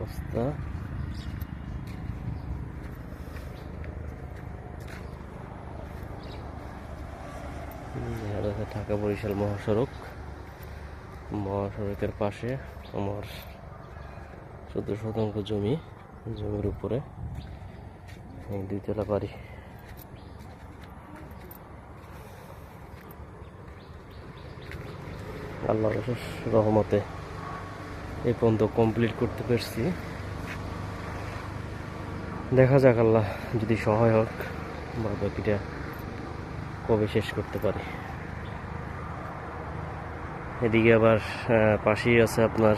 অবস্থা। ঢাকা বরিশাল মহাসড়কের পাশে আমার 14 শতাংশ জমির উপরে এই 2 তলা বাড়ি। আল্লাহর অশেষ রহমতে এই পর্যন্ত কমপ্লিট করতে পারছি। দেখা যাক আল্লাহ যদি সহায় হোক বাকিটা কবে শেষ করতে পারি। এদিকে আবার পাশেই আছে আপনার